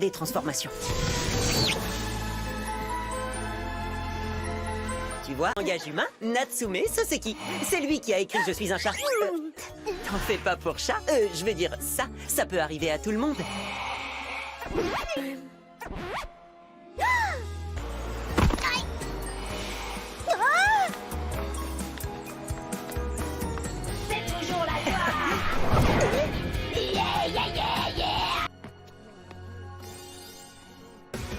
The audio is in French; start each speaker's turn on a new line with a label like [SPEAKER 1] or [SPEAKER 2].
[SPEAKER 1] des transformations. Tu vois, langage humain, Natsume Soseki. C'est lui qui a écrit « Je suis un chat ». T'en fais pas pour chat. Je veux dire, ça peut arriver à tout le monde.
[SPEAKER 2] C'est toujours la gloire. Yeah, yeah, yeah.